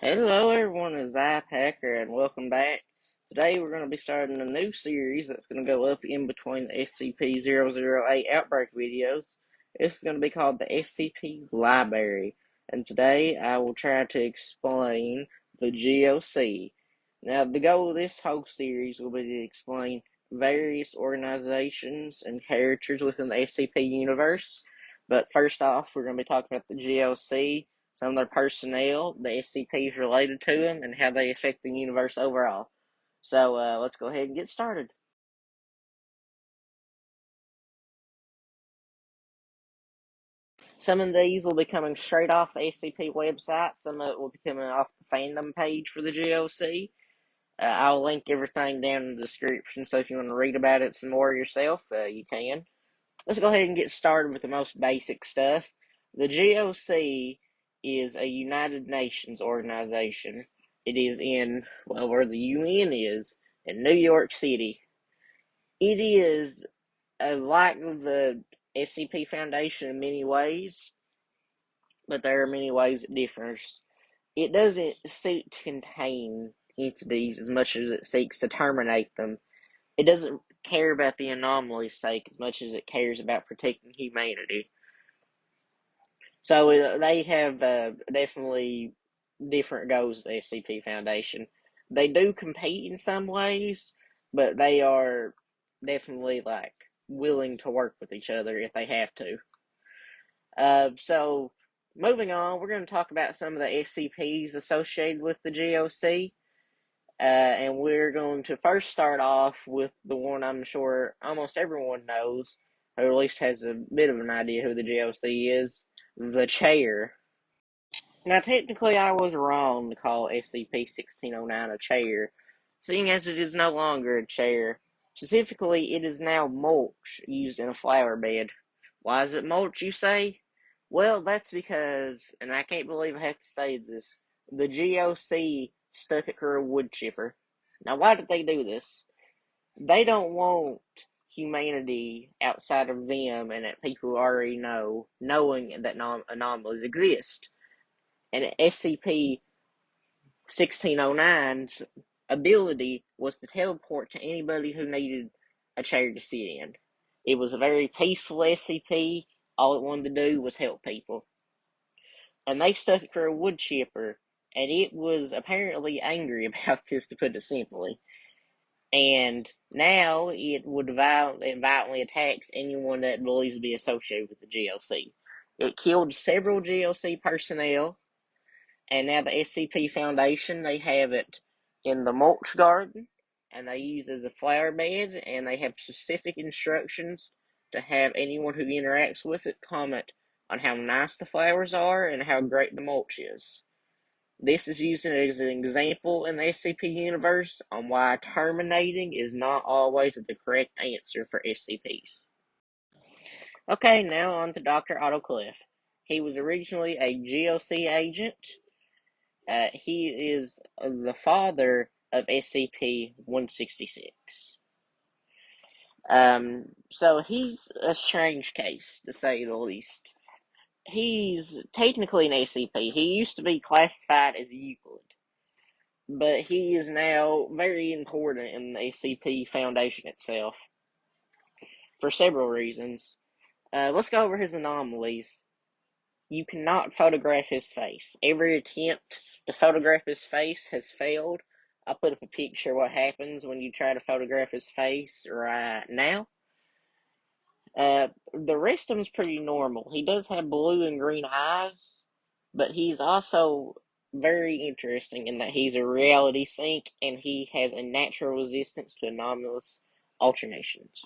Hello everyone, it's iPacker and welcome back. Today we're going to be starting a new series that's going to go up in between the SCP-008 outbreak videos. This is going to be called the SCP Libary, and today I will try to explain the GOC. Now, the goal of this whole series will be to explain various organizations and characters within the SCP universe, but first off, we're going to be talking about the GOC, some of their personnel, the SCPs related to them, and how they affect the universe overall. So let's go ahead and get started. Some of these will be coming straight off the SCP website. Some of it will be coming off the fandom page for the GOC. I'll link everything down in the description, so if you want to read about it some more yourself, you can. Let's go ahead and get started with the most basic stuff. The GOC is a United Nations organization. It is in, well, where the UN is, in New York City. It is like the SCP Foundation in many ways, but there are many ways it differs. It doesn't seek to contain entities as much as it seeks to terminate them. It doesn't care about the anomaly's sake as much as it cares about protecting humanity. So they have definitely different goals, the SCP Foundation. They do compete in some ways, but they are definitely like willing to work with each other if they have to. So moving on, we're going to talk about some of the SCPs associated with the GOC. And we're going to first start off with the one I'm sure almost everyone knows, or at least has a bit of an idea who the GOC is, the Chair. Now, technically, I was wrong to call SCP-1609 a chair, seeing as it is no longer a chair. Specifically, it is now mulch used in a flower bed. Why is it mulch, you say? Well, that's because, and I can't believe I have to say this, the GOC stuck it through a wood chipper. Now, why did they do this? They don't want humanity outside of them and that people already know, knowing that anomalies exist. And SCP 1609's ability was to teleport to anybody who needed a chair to sit in. It was a very peaceful SCP. All it wanted to do was help people. And they stuck it for a wood chipper, and it was apparently angry about this, to put it simply. And now it would violently attacks anyone that believes to be associated with the GOC. It killed several GOC personnel. And now the SCP Foundation, they have it in the mulch garden, and they use it as a flower bed, and they have specific instructions to have anyone who interacts with it comment on how nice the flowers are and how great the mulch is. This is used as an example in the SCP universe on why terminating is not always the correct answer for SCPs. Okay, now on to Dr. Autocliffe. He was originally a GOC agent. He is the father of SCP-166. So he's a strange case, to say the least. He's technically an SCP. He used to be classified as Euclid, but he is now very important in the SCP Foundation itself for several reasons. Let's go over his anomalies. You cannot photograph his face. Every attempt to photograph his face has failed. I'll put up a picture of what happens when you try to photograph his face right now. The rest of him's pretty normal. He does have blue and green eyes, but he's also very interesting in that he's a reality sink and he has a natural resistance to anomalous alternations.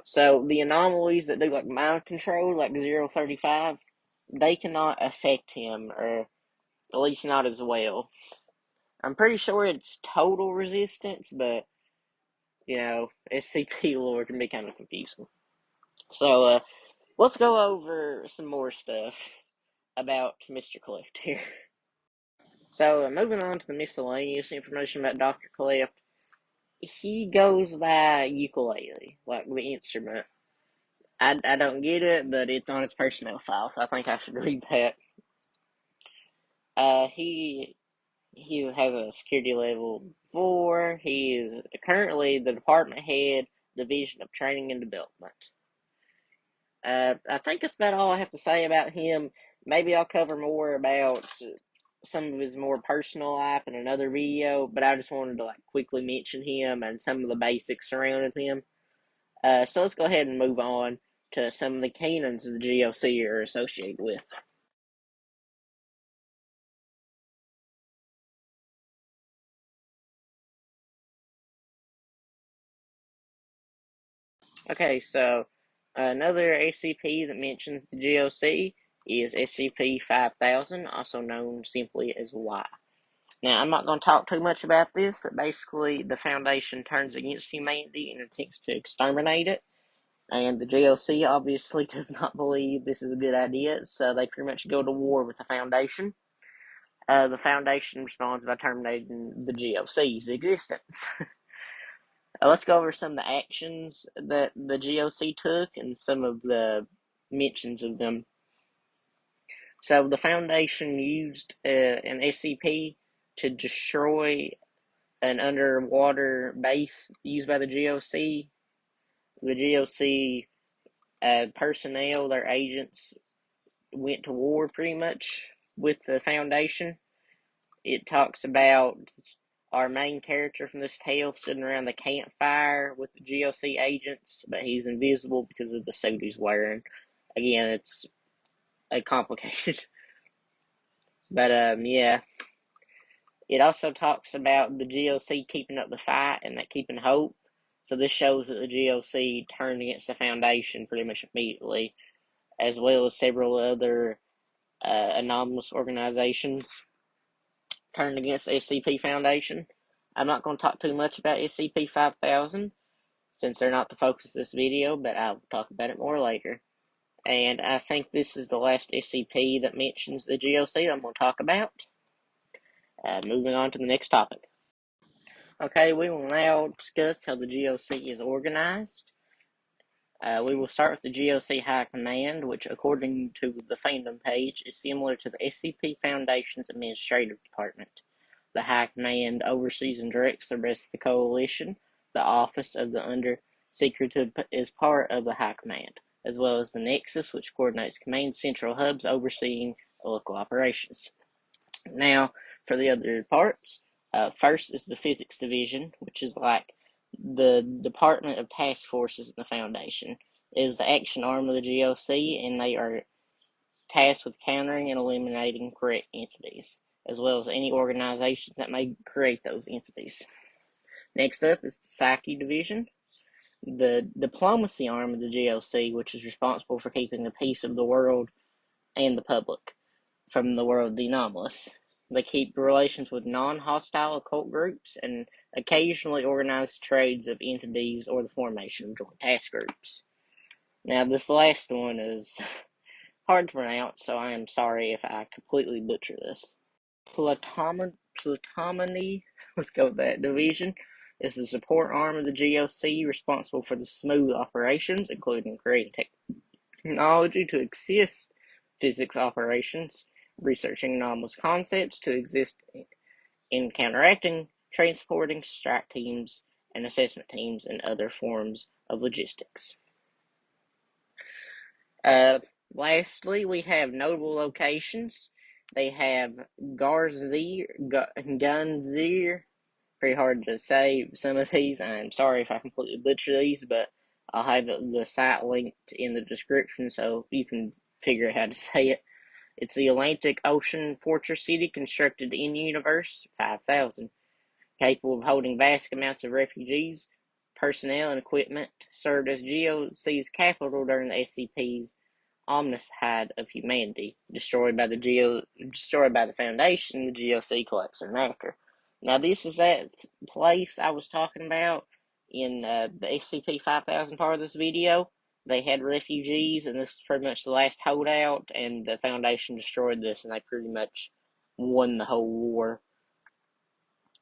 So the anomalies that do like mind control, like 035, they cannot affect him, or at least not as well. I'm pretty sure it's total resistance, but, SCP lore can be kind of confusing. So, let's go over some more stuff about Mr. Cleft here. So, moving on to the miscellaneous information about Dr. Cleft, he goes by ukulele, like the instrument. I don't get it, but it's on his personnel file, so I think I should read that. He He has a security level 4. He is currently the department head, Division of Training and Development. I think that's about all I have to say about him. Maybe I'll cover more about some of his more personal life in another video, but I just wanted to quickly mention him and some of the basics surrounding him. So let's go ahead and move on to some of the canons the GOC are associated with. Okay, so another SCP that mentions the GOC is SCP-5000, also known simply as Y. Now, I'm not going to talk too much about this, but basically the Foundation turns against humanity and attempts to exterminate it. And the GOC obviously does not believe this is a good idea, so they pretty much go to war with the Foundation. The Foundation responds by terminating the GOC's existence. Let's go over some of the actions that the GOC took and some of the mentions of them. So the Foundation used an SCP to destroy an underwater base used by the GOC. The GOC personnel, their agents, went to war pretty much with the Foundation. It talks about our main character from this tale sitting around the campfire with the GOC agents, but he's invisible because of the suit he's wearing. Again, it's complicated. But yeah. It also talks about the GOC keeping up the fight and that keeping hope. So this shows that the GOC turned against the Foundation pretty much immediately, as well as several other anomalous organizations turned against the SCP Foundation. I'm not going to talk too much about SCP-5000 since they're not the focus of this video, but I'll talk about it more later. And I think this is the last SCP that mentions the GOC I'm going to talk about. Moving on to the next topic. Okay, we will now discuss how the GOC is organized. We will start with the GOC High Command, which, according to the fandom page, is similar to the SCP Foundation's administrative department. The High Command oversees and directs the rest of the Coalition. The Office of the Under-Secretive is part of the High Command, as well as the Nexus, which coordinates command central hubs overseeing local operations. Now, for the other parts, first is the Physics Division, which is like the Department of Task Forces in the Foundation. It is the action arm of the GOC, and they are tasked with countering and eliminating corrupt entities, as well as any organizations that may create those entities. Next up is the Psyche Division, the diplomacy arm of the GOC, which is responsible for keeping the peace of the world and the public from the world of the anomalous. They keep relations with non-hostile occult groups and occasionally organize trades of entities or the formation of joint task groups. Now, this last one is hard to pronounce, so I am sorry if I completely butcher this. Plutomony, let's go with that division, is the support arm of the GOC responsible for the smooth operations, including creating technology to assist physics operations, researching anomalous concepts to exist in counteracting, transporting strike teams and assessment teams and other forms of logistics. Lastly, we have notable locations. They have Gunzir, pretty hard to say some of these. I'm sorry if I completely butcher these, but I'll have the site linked in the description so you can figure out how to say it. It's the Atlantic Ocean fortress city constructed in-universe, 5000, capable of holding vast amounts of refugees, personnel, and equipment, served as GOC's capital during the SCP's omnicide of humanity, destroyed by the Foundation. The GOC collects soon after. Now, this is that place I was talking about in the SCP-5000 part of this video. They had refugees, and this was pretty much the last holdout, and the Foundation destroyed this, and they pretty much won the whole war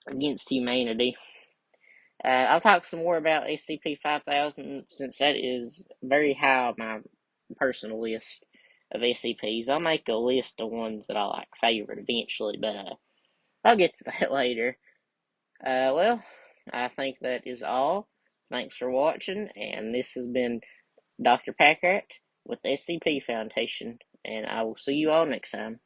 against humanity. I'll talk some more about SCP-5000 since that is very high on my personal list of SCPs. I'll make a list of ones that I like favorite eventually, but I'll get to that later. Well, I think that is all. Thanks for watching, and this has been Dr. Packrat with the SCP Foundation, and I will see you all next time.